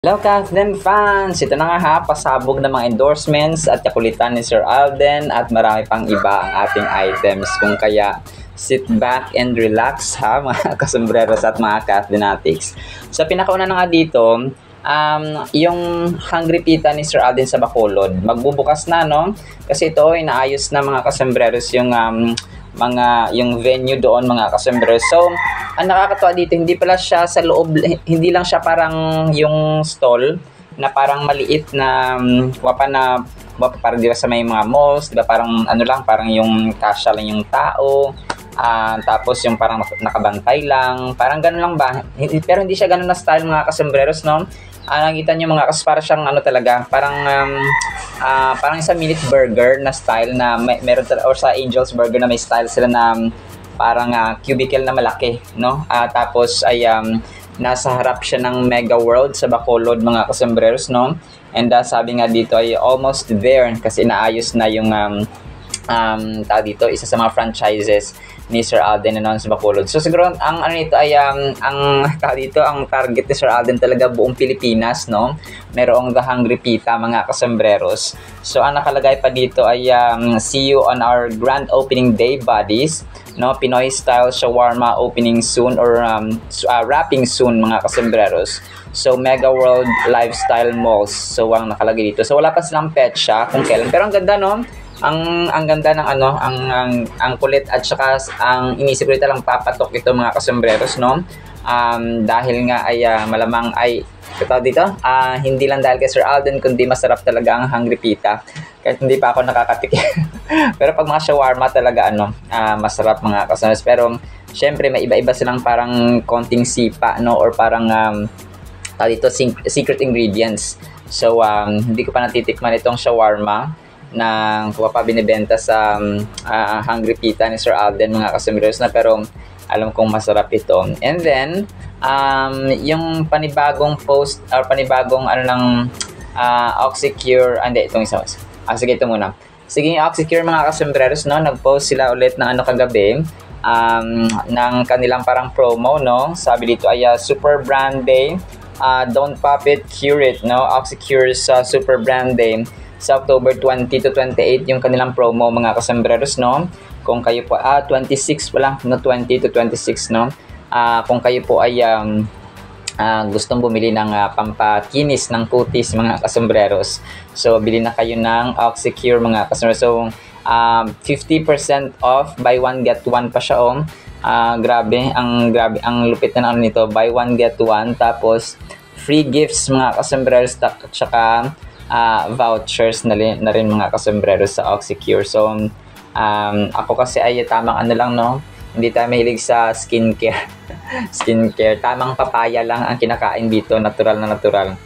Hello Kathleen fans! Ito na nga ha, pasabog ng mga endorsements at kakulitan ni Sir Alden at marami pang iba ang ating items. Kung kaya, sit back and relax ha mga kasembreros at mga Kathleenatics. So pinakauna na nga dito, yung Hungry Pita ni Sir Alden sa Bacolod. Magbubukas na no? Kasi ito inaayos na mga kasembreros yung venue doon mga kasembreros. So, ang nakakatawa dito, hindi pala siya sa loob, hindi lang siya parang yung stall na parang maliit na parang di ba sa may mga malls, di ba parang ano lang, parang yung kasya lang yung tao, tapos yung parang nakabantay lang, parang gano'n lang ba? Pero hindi siya gano'n na style mga kasembreros, no? Nakita niyo mga para siyang ano talaga, parang isang minute burger na style na meron or sa Angel's Burger na may style sila na parang cubicle na malaki, no? Tapos ay nasa harap siya ng Mega World sa Bacolod mga kasembreros, no? And sabi nga dito ay almost there kasi inaayos na yung tawag dito, isa sa mga franchises ni Sir Alden na sa Bacolod. So siguro ang ano nito ay ang target ni Sir Alden talaga buong Pilipinas, no? Merong The Hungry Pita mga kasembreros. So ang nakalagay pa dito ay see you on our grand opening day, buddies. No, Pinoy style shawarma opening soon or wrapping soon mga kasembreros. So Mega World Lifestyle Malls. So ang nakalagay dito. So wala pa silang petsa kung kailan. Pero ang ganda, no? Ang ganda ng ano, ang kulit at saka ang inisip ko lang papatok ito mga kasembreros, no? Dahil nga ay malamang ay ito dito, hindi lang dahil kay Sir Alden kundi masarap talaga ang Hungry Pita. Kahit hindi pa ako nakakatikim. Pero pag mga shawarma talaga masarap mga kasembreros. Pero syempre may iba-iba silang parang konting sipa, no, or parang dito secret ingredients. So hindi ko pa natitikman itong shawarma na binibenta sa Hungry Pita ni Sir Alden mga kasembreros na, pero alam kong masarap ito. And then yung panibagong post or panibagong Oxycure, hindi itong isa. Sige ito muna. Sige, yung Oxycure mga kasembreros, no, nag-post sila ulit ng kagabi ng kanilang parang promo, no. Sabi dito ay Super Brand Day, don't pop it, cure it, no. Oxycure's Super Brand Day sa October 20 to 28 yung kanilang promo mga kasembreros, no. Kung kayo po 26 pala, no, 20 to 26, no. Kung kayo po ay gustong bumili ng pampakinis ng kutis mga kasembreros, so bili na kayo ng Oxycure mga kasembreros. So 50% off, buy one get one pa siya. Grabe ang lupit na nito, buy one get one, tapos free gifts mga kasembreros at saka vouchers na rin mga kasembreros sa Oxycure. So ako kasi ay tamang lang, no, hindi tayo mahilig sa skincare. Tamang papaya lang ang kinakain dito, natural na natural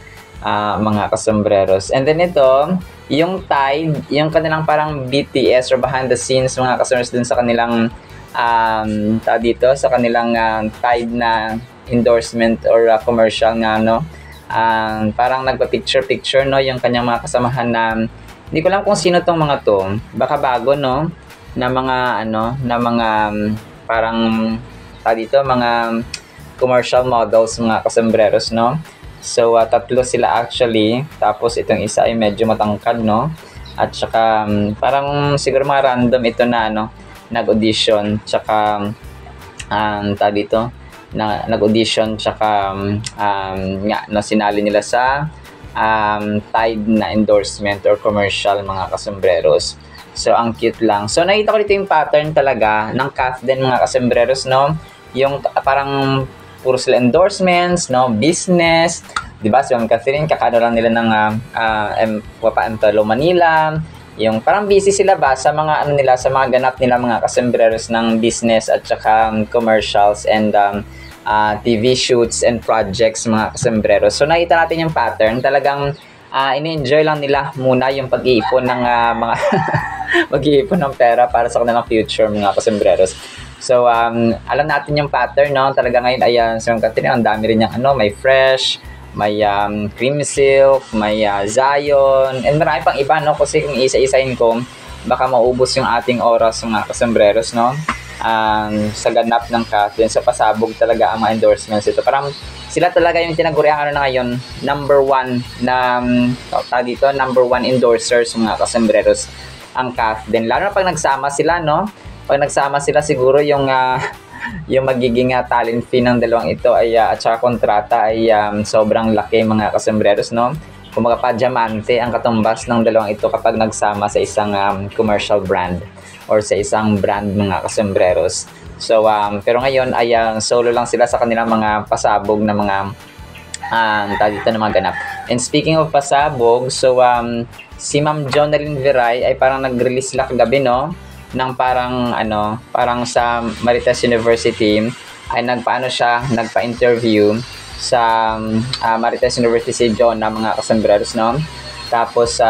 mga kasembreros. And then ito yung Tide, yung kanilang parang BTS or behind the scenes mga kasembreros din sa kanilang dito sa kanilang Tide na endorsement or commercial nga, no. Parang nagpa-picture, no, yung kanyang mga kasamahan na hindi ko lang kung sino tong mga to, baka bago, no, na mga parang dito mga commercial models mga kasembreros, no. So tatlo sila actually, tapos itong isa ay medyo matangkad, no, at saka parang siguro mga random ito na nag-audition, tsaka dito nag-audition, tsaka sinali nila sa Tide na endorsement or commercial mga kasembreros. So ang cute lang. So nakita ko dito yung pattern talaga ng Kathleen mga kasembreros, no, yung parang puro sila endorsements, no, business, di ba? So Kathleen, kakano lang nila ng Empalo Manila, yung parang busy sila ba sa mga nila, sa mga ganap nila mga kasembreros ng business at saka commercials and TV shoots and projects mga kasembreros. So nakita natin yung pattern, talagang ini-enjoy lang nila muna yung pag-iipon ng mga mag-iipon ng pera para sa kanilang future mga kasembreros. So alam natin yung pattern, no, talaga ngayon ayan, so ang dami rin yung may Fresh, may Cream Silk, may Zion, and marami pang iba, no, kasi kung isa-isahin ko baka maubos yung ating oras mga kasembreros, no. Sa ganap ng Kathleen, sa pasabog talaga ang mga endorsements ito. Parang sila talaga yung tinaguriang ano na ngayon, number one na dito, number one endorsers mga kasembreros ang CAF din. Lalo na pag nagsama sila, no? Pag nagsama sila, siguro yung yung magiging talent fee ng dalawang ito ay at saka kontrata ay sobrang laki mga kasembreros, no? Kumaga pa diamante ang katumbas ng dalawang ito kapag nagsama sa isang commercial brand or sa isang brand mga kasembreros. So pero ngayon ay solo lang sila sa kanilang mga pasabog na mga dito na mga ganap. And speaking of pasabog, so si Ma'am Jonalyn Veray ay parang nag-release lang kagabi, no, ng parang sa Marites University ay nagpa-interview sa Marites University si John na mga kasembreros, no. Tapos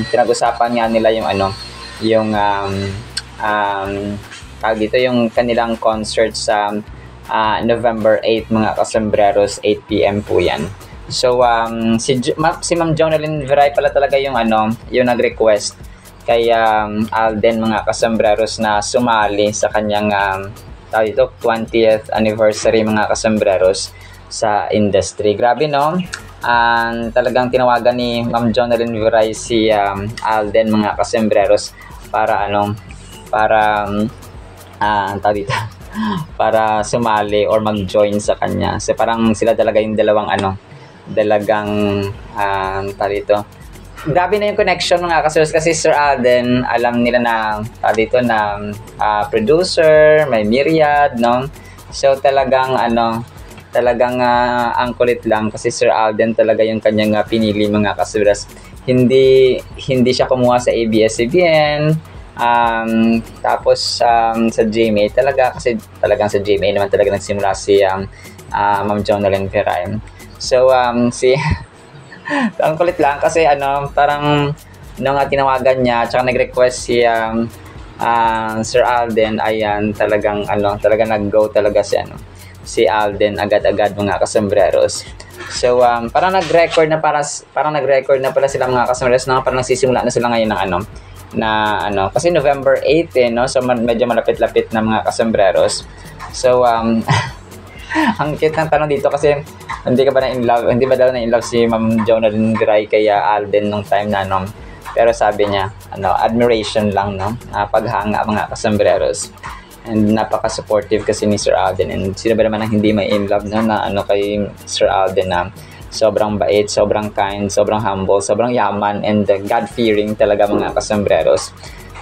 pinag-usapan nga nila yung dito yung kanilang concert sa November 8 mga kasembreros, 8 PM po yan. So si Ma'am Jonalyn Veray pala talaga yung nag-request kay Alden mga kasembreros na sumali sa kanyang 20th anniversary mga kasembreros sa industry. Grabe, no? Talagang tinawagan ni Ma'am Jonalyn Veray si Alden mga kasembreros para para sumali or mag-join sa kanya. So parang sila talaga yung grabe na yung connection mga kasers, kasi Sir Alden, alam nila na producer, may myriad, no? So talagang ang kulit lang kasi Sir Alden talaga yung kanyang pinili mga kasers. Hindi siya kumuha sa ABS-CBN, tapos sa GMA talaga, kasi talagang sa GMA naman talaga nagsimula si Ma'am Jonalyn Veray. So ang kulit lang kasi parang nung tinawagan niya tsaka nag-request si Sir Alden, ayan talagang nag-go talaga si Alden agad-agad mga kasembreros. So parang nag-record na pala sila mga kasembreros, na parang nagsisimula na sila ngayon ng kasi November 8 no, so medyo malapit-lapit na mga kasembreros. So ang cute ng tanong dito kasi hindi ba daw na in love si Ma'am Jonalyn Veray kaya Alden nung time na pero sabi niya admiration lang, no, paghanga mga kasembreros, and napaka-supportive kasi ni Sir Alden, and sino ba naman ang hindi may in love na kay Sir Alden na sobrang bait, sobrang kind, sobrang humble, sobrang yaman, and God-fearing talaga mga kasembreros.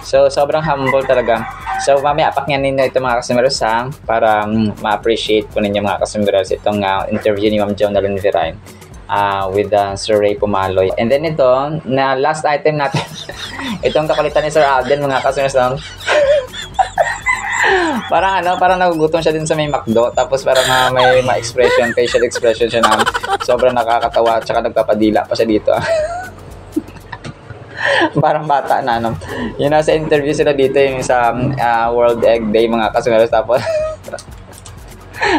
So, sobrang humble talaga. So, mamaya, pakinggan ninyo ito mga kasembreros para ma-appreciate po ninyo mga kasembreros itong interview ni Ma'am Jonalyn Veray with Sir Ray Pumaloy. And then ito, na last item natin, itong kakulitan ni Sir Alden mga kasembreros. Parang nagugutom siya din sa may McDo, tapos parang may facial expression siya na sobrang nakakatawa, tsaka nagpapadila pa siya dito. Parang bata na yun, nasa interview sila dito yung sa World Egg Day mga kasembreros, tapos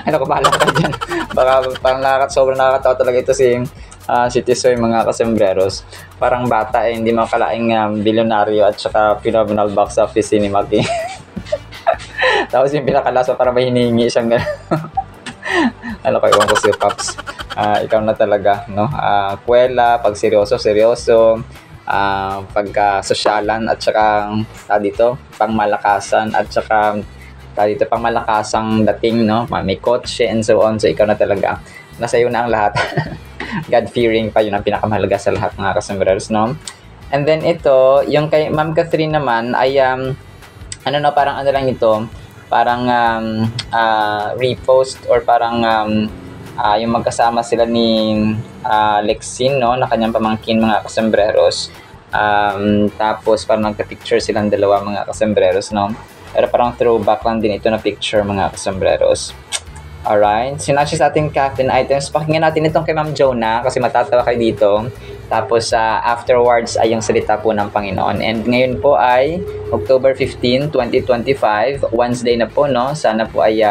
bahala ka dyan, baka parang sobrang nakakatawa talaga ito si Tisoy mga kasembreros. Parang bata hindi makalaing bilyonaryo at saka phenomenal box office si Maki. Tapos yung pinakalasa para may hinihingi siyang iwan ko si Pops, ikaw na talaga, no? Kwela, pag seryoso, pagka sosyalan at saka pangmalakasan at saka pangmalakasang dating, no, may kotse and so on. So ikaw na talaga, nasa iyo na ang lahat. God-fearing pa, yun ang pinakamahalaga sa lahat mga kasembreros, no? And then ito, yung kay Ma'am Catherine naman ay parang lang ito, parang repost or parang yung magkasama sila ni Lexine, no, na kanyang pamangkin mga kasembreros. Tapos parang nagka-picture silang dalawa mga kasembreros, no. Pero parang throwback lang din ito na picture mga kasembreros. Alright, sinasya sa ating captain items. Pakinggan natin itong kay Ma'am Jonah kasi matatawa kayo dito. Tapos afterwards ay yung salita po ng Panginoon. And ngayon po ay October 15, 2025, Wednesday na po, no. Sana po ay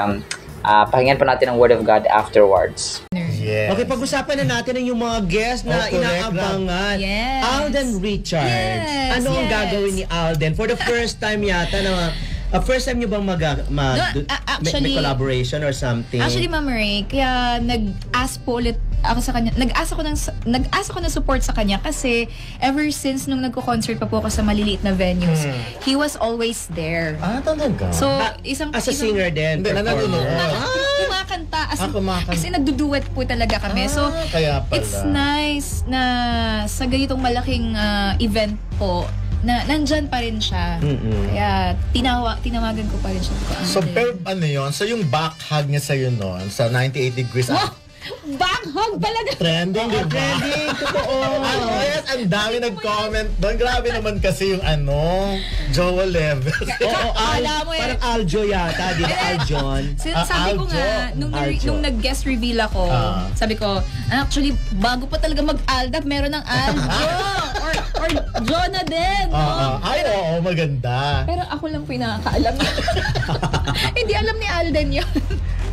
pakinggan po natin ang Word of God afterwards. Yes. Okay, pag-usapan na natin yung mga guests na inaabangan. Yes. Alden Richards. Yes. Ano ang gagawin ni Alden? For the first time yata na First time nyo bang No, may actually- collaboration or something? Actually, Ma'am Ray, kaya nag-ask po ulit ako sa kanya. Nag-ask ako ng support sa kanya kasi ever since nung nagko-concert pa po ako sa maliliit na venues, he was always there. Talaga? So, isang As a singer din, Hindi, nanonood. kumakanta. Kumakanta. Kasi nagduduet po talaga kami. So, kaya pala. it's nice na sa ganitong malaking event po, na nandyan pa rin siya. Kaya tinawagan ko pa rin siya. So, pero ano yun? So, yung back hug niya sa'yo noon, sa 98 degrees, Back hug talaga! trending, di ba? Trending, totoo. Yes, ang dami nag-comment doon. Grabe naman kasi yung jowa level. Oo, Akala mo eh. parang Aljo yata, di ba? Aljon. Sabi ko Aljo. nga, Aljo. nung nag-guest reveal ako, sabi ko, actually, bago pa talaga mag-Aldab, meron ng Aljo! or Jonah din! No? Ay, oo, maganda. Pero ako lang po yung nakakaalam. Hindi alam ni Alden yun.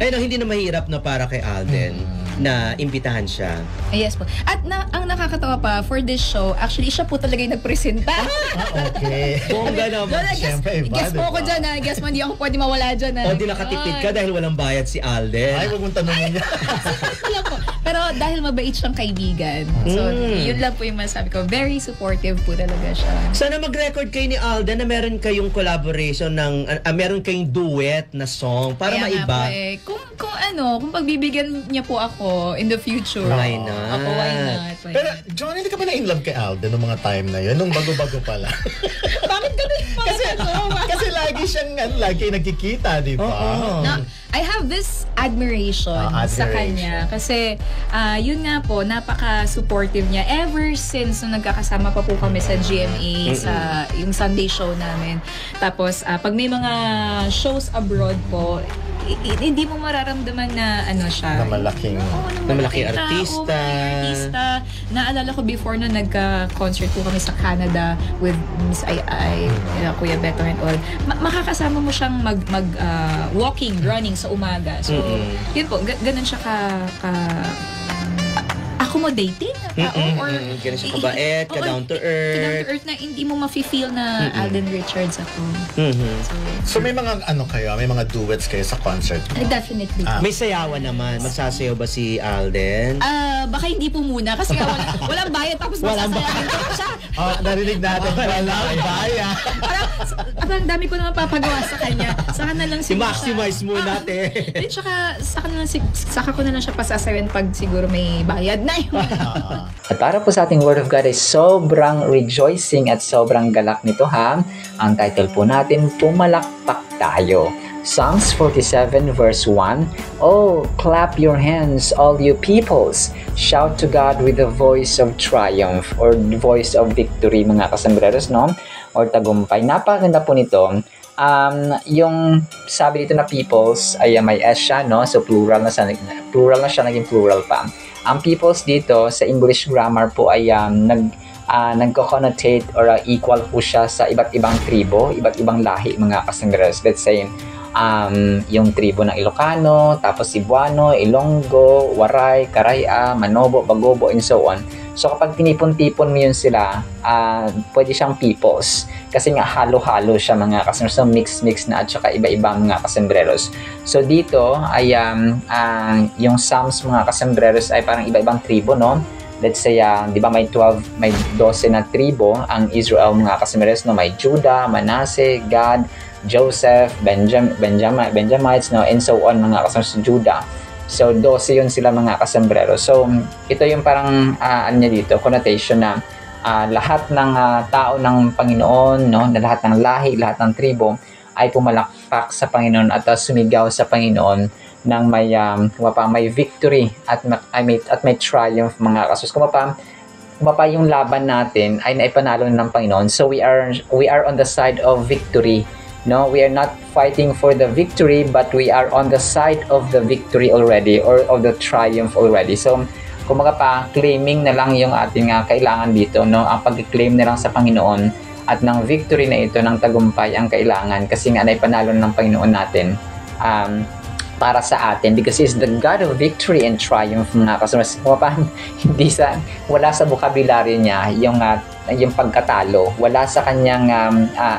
Ayun, hindi na mahirap na para kay Alden na imbitahan siya. Yes po. At ang nakakatawa pa, for this show, actually, siya po talaga yung nagpresenta. Okay. Bongga naman. Siyempre, iba, guess mo diba? ako dyan ha. Guess mo, hindi ako pwede mawala dyan ha. O di nakatipid ka dahil walang bayad si Alden. Ay, huwag mong tanongin niya. Alam ko. Pero dahil mabait siyang kaibigan. So, yun lang po yung masabi ko. Very supportive po talaga siya. Sana mag-record kayo ni Alden na meron kayong collaboration ng, meron kayong duet na song para Kaya nga maiba. po eh, kung pagbibigyan niya po ako in the future. Why not? Ako, why not? Why Pero, not? John, hindi ka ba na-in love kay Alden noong mga time na yun? Nung bago-bago pa lang. Bakit ganun yung mga tanong? Kasi lagi siyang, lagi nagkikita, di ba? Oo. No, I have this admiration sa Admiration. kanya kasi yun nga po, napaka-supportive niya ever since nung nagkakasama pa po kami sa GMA, sa yung Sunday show namin. Tapos, pag may mga shows abroad po, hindi mo mararamdaman na ano siya. Na malaking... Na malaking tao, artista. malaking artista. Naalala ko before na nagka-concert po kami sa Canada with Miss Ai, Kuya Beto and all. Makakasama mo siyang walking, running sa umaga. So, yun po, ganun siya accommodating na tao or Ganun siya kabait, ka down to earth. down to earth na hindi mo mafe-feel na Alden Richards ako. So, may mga may mga duets kayo sa concert. Definitely. May sayawan naman. Magsasayaw ba si Alden? Baka hindi po muna kasi nga walang bayad tapos masasayahin ko siya. Narinig natin. Walang bayan. Parang dami ko naman papagawa sa kanya. Saka na lang siguro I-maximize mo natin. Tsaka saka ko na lang siya pasasayahin pag siguro may bayad na yun. At para po sa ating Word of God ay sobrang rejoicing at sobrang galak nito ha. Ang title po natin, Pumalakpak Tayo. Psalms 47 verse 1, Oh, clap your hands, all you peoples. Shout to God with the voice of triumph or the voice of victory, mga kasambreros, no? Or tagumpay. Napakaganda po nito. Yung sabi dito na peoples ay may S siya, no? So plural na siya, naging plural pa. Ang peoples dito sa English grammar po ay nagko-connotate or equal po siya sa iba't ibang tribo, iba't ibang lahi, mga kasangres. Let's say, yung tribo ng Ilocano, tapos Cebuano, Ilonggo, Waray, Karaya, Manobo, Bagobo, and so on. So kapag tinipon-tipon mo yun sila, pwede siyang peoples. Kasi nga halo-halo siya, mga kasambreros. So mix-mix na at saka iba-ibang mga kasambreros. So dito ay yung Psalms, mga kasambreros, ay parang iba-ibang tribo, no? Let's say, di ba may 12 na tribo ang Israel, mga kasambreros, no? May Judah, Manasseh, Gad, Joseph, Benjamites, no? And so on, mga kasambreros, Judah. So 12 yun sila, mga kasombrero. So ito yung parang dito, connotation na lahat ng tao ng Panginoon, no, na lahat ng lahi, lahat ng tribo ay pumalakpak sa Panginoon at sumigaw sa Panginoon ng may victory at may triumph, mga kasos. Kung pa yung laban natin ay naipanalo ng Panginoon. So we are on the side of victory. No, we are not fighting for the victory, but we are on the side of the victory already, or of the triumph already. So, kumaga pa, claiming na lang yung ating kailangan dito, no? Ang pag-claim na lang sa Panginoon at ng victory na ito, ng tagumpay ang kailangan kasi nga naipanalo ng Panginoon natin para sa atin, because He is the God of victory and triumph, mga kasama. Wala sa vocabulary niya yung yung pagkatalo. Wala sa kanyang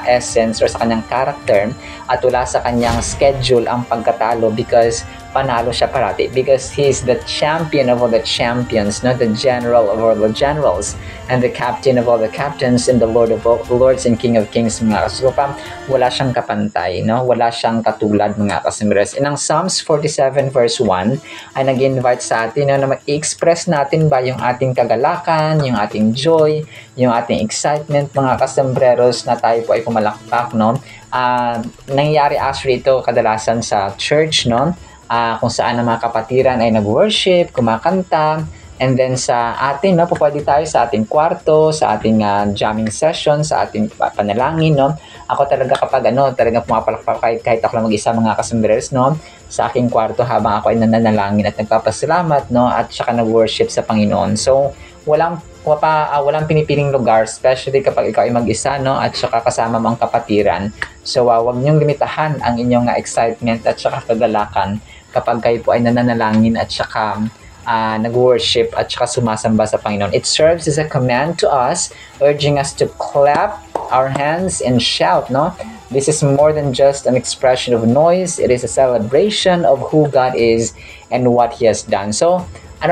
essence or sa kanyang character at wala sa kanyang schedule ang pagkatalo because panalo siya parati because he is the champion of all the champions, no? The general of all the generals and the captain of all the captains and the Lord of all lords and King of kings, mga kasupa. Wala siyang kapantay, no? Wala siyang katulad, mga kasimres. And ang Psalms 47 verse 1 ay nag-invite sa atin, no, na mag-express natin ba yung ating kagalakan, yung ating joy, yung ating excitement, mga kasembreros, na tayo po ay pumalakpak, no? Nangyayari actually ito kadalasan sa church, no? Kung saan ang mga kapatiran ay nag-worship, kumakanta, and then sa atin, no, pwede tayo sa ating kwarto, sa ating jamming session, sa ating panalangin, no. Ako talaga kapag talaga pumapalakpak kahit ako lang mag-isa, mga kasembreros, no, sa aking kwarto habang ako ay nananalangin at nagpapasalamat, no, at saka nag-worship sa Panginoon. So, walang pinipiling lugar, especially kapag ikaw ay mag-isa, no, at saka kasama mo ang kapatiran. So, wag niyong limitahan ang inyong excitement at saka kagalakan kapag kayo po ay nananalangin at saka nag-worship at saka sumasamba sa Panginoon. It serves as a command to us, urging us to clap our hands and shout, no? This is more than just an expression of noise. It is a celebration of who God is and what He has done. So, it's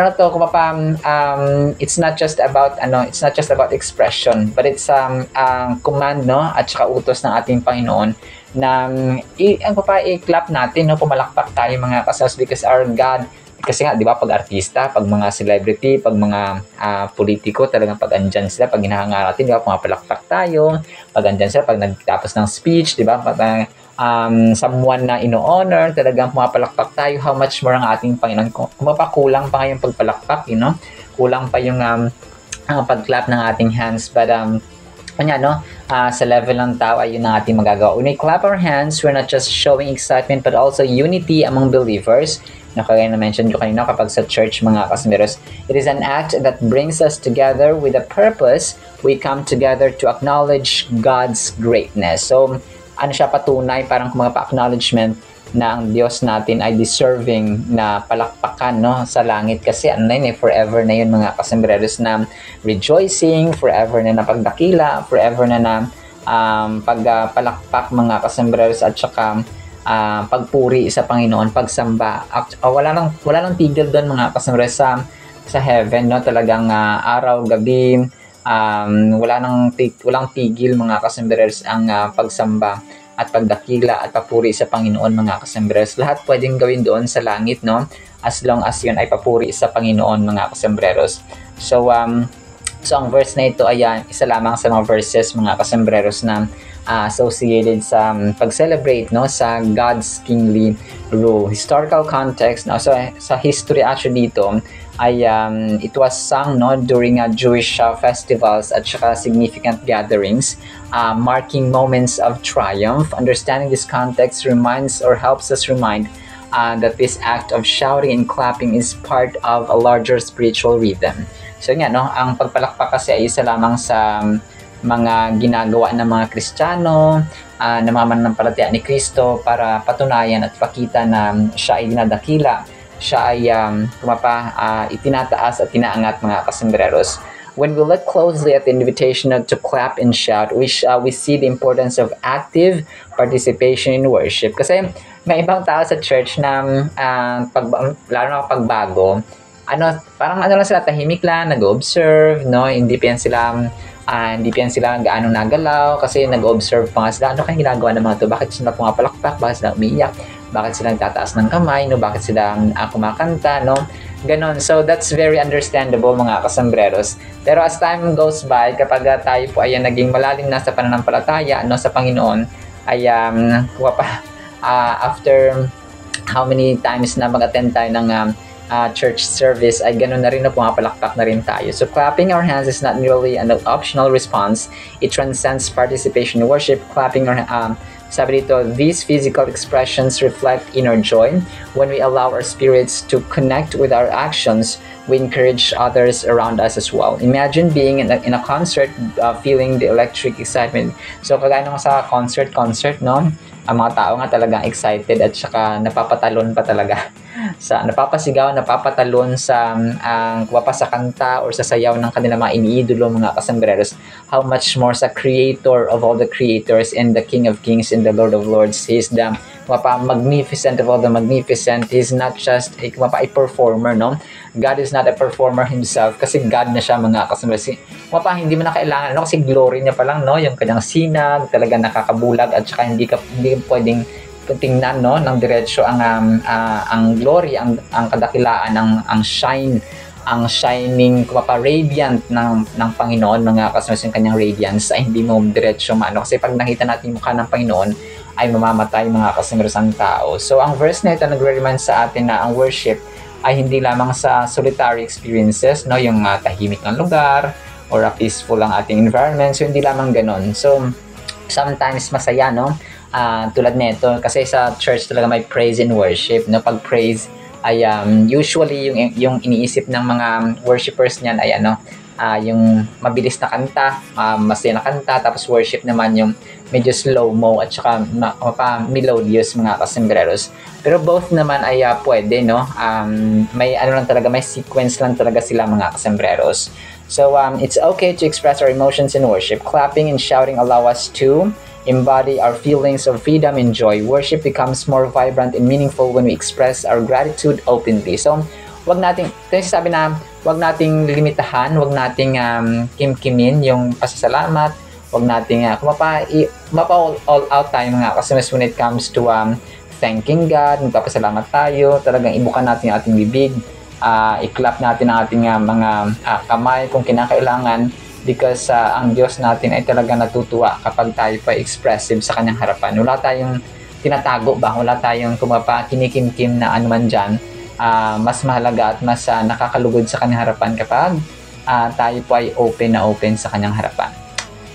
not just about expression, but it's command, no, at saka utos ng ating Panginoon na i-clap natin, no, pumalakpak tayo, mga kasas, because our God, kasi nga, di ba, pag artista, pag mga celebrity, pag mga politiko, talagang pag andyan sila, pag hinahangar natin, di ba, pumapalakpak tayo, pag andyan sila, pag nagtapos ng speech, di ba, pag someone na ino-honor, talagang pumapalakpak tayo, how much more ang ating Panginoon. Kung mapakulang pa ngayong pagpalakpak, kulang pa yung pag-clap ng ating hands, but sa level ng tao ay yun ang ating magagawa. When we clap our hands, we're not just showing excitement but also unity among believers. Kaya na-mention ko kanina kapag sa church, mga kasmeros, it is an act that brings us together with a purpose. We come together to acknowledge God's greatness. So, siya patunay, parang mga pa-acknowledgement na ang Diyos natin ay deserving na palakpakan, no, sa langit, kasi forever na yun, mga kasembreros, na rejoicing, forever na napagdakila, forever na pagpalakpak, mga kasembreros, at saka pagpuri sa Panginoon, pagsamba. Wala nang tigil doon, mga kasembreros, sa heaven, no, talagang araw, gabi, walang tigil, mga kasembreros, ang pagsamba at pagdakila at papuri sa Panginoon, mga kasembreros. Lahat pwedeng gawin doon sa langit, no? As long as yun ay papuri sa Panginoon, mga kasembreros. So ang verse na ito ay isa lamang sa mga verses, mga kasembreros, na associated sa pag-celebrate, no, sa God's kingly rule. Historical context, no? So sa history actually dito ay it was sung, no, during Jewish festivals at saka significant gatherings, marking moments of triumph. Understanding this context helps us remind that this act of shouting and clapping is part of a larger spiritual rhythm. So nga, no, ang pagpalakpak kasi ay isa lamang sa mga ginagawa ng mga Kristiyano, namamanampalataya ni Kristo, para patunayan at pakita na siya ay dinadakila, siya ay itinataas at tinaangat, mga kasembreros. When we look closely at the invitation to clap and shout, we see the importance of active participation in worship. Kasi may ibang tao sa church na lalo na pagbago, parang lang sila, tahimik lang, nag-observe, no, hindi pa yan sila gaano nagalaw kasi nag-observe pa nga sila. Ano kayong ginagawa ng mga to? Bakit sila pumapalakpak? Bakit sila umiiyak? Bakit sila nagtataas ng kamay? No? Bakit sila kumakanta? No? Ganon. So, that's very understandable, mga kasembreros. Pero as time goes by, kapag tayo po ay naging malalim na sa pananampalataya, no, sa Panginoon, ay after how many times na mag-attend tayo ng church service, ay gano'n na rin, na pumapalakpak na rin tayo. So clapping our hands is not merely an optional response. It transcends participation in worship. Clapping our sabi dito, these physical expressions reflect inner joy. When we allow our spirits to connect with our actions, we encourage others around us as well. Imagine being in a concert, feeling the electric excitement. So kagaya nung sa concert, no? Ang mga tao nga talagang excited at saka napapatalon pa talaga. napapasigaw, napapatalon sa sa kanta or sa sayaw ng kanilang mga iniidolo mga kasambreros, how much more sa Creator of all the creators and the King of Kings and the Lord of Lords. He is the magnificent of all the magnificent. He's not just a performer, no? God is not a performer himself kasi God na siya mga kasambreros. Hindi mo na kailangan, no? Kasi glory niya pa lang, no? Yung kanyang sinag, talaga nakakabulag at saka hindi pwedeng tingnan, no, ng diretsyo ang glory, ang kadakilaan, ang shine, ang shining radiant ng Panginoon mga kasamaris, yung kanyang radiance ay hindi mo diretsyo maano kasi pag nakita natin yung mukha ng Panginoon ay mamamatay mga kasamaris ang tao. So ang verse na ito nagre-remind sa atin na ang worship ay hindi lamang sa solitary experiences, no, yung tahimik ng lugar or peaceful ang ating environment. So hindi lamang ganon. So sometimes masaya, no, tulad nito kasi sa church talaga may praise and worship, no. Pag praise ay usually yung iniisip ng mga worshipers niyan ay yung mabilis na kanta, masaya na kanta, tapos worship naman yung medyo slow-mo at saka melodious mga kasambreros. Pero both naman ay pwede, no. May lang talaga, may sequence lang talaga sila mga kasambreros. So it's okay to express our emotions in worship. Clapping and shouting allow us to embody our feelings of freedom and joy. Worship becomes more vibrant and meaningful when we express our gratitude openly. So, wag nating limitahan, wag nating kimkimin yung pasasalamat, wag nating all out tayo mga kasamaris when it comes to thanking God, magpapasalamat tayo, talagang ibukan natin ang ating bibig, i-clap natin ang ating mga kamay kung kinakailangan. Because ang Diyos natin ay talaga natutuwa kapag tayo pa expressive sa kanyang harapan. Wala tayong tinatago ba? Wala tayong kinikimkim na anuman dyan. Mas mahalaga at mas nakakalugod sa kanyang harapan kapag tayo po ay open sa kanyang harapan.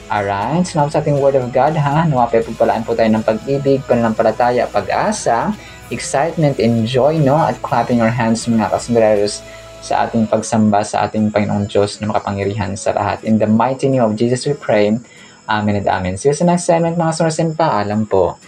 Alright, so sa ating Word of God, nawapay pagpalaan po tayo ng pag-ibig, pananampalataya, pag-asa, excitement, and joy, no? At clapping our hands mga kasambreros sa ating pagsamba sa ating Panginoong Diyos na makapangyarihan sa lahat. In the mighty name of Jesus we pray. Amen and amen. See you sa next segment mga source and paalam po.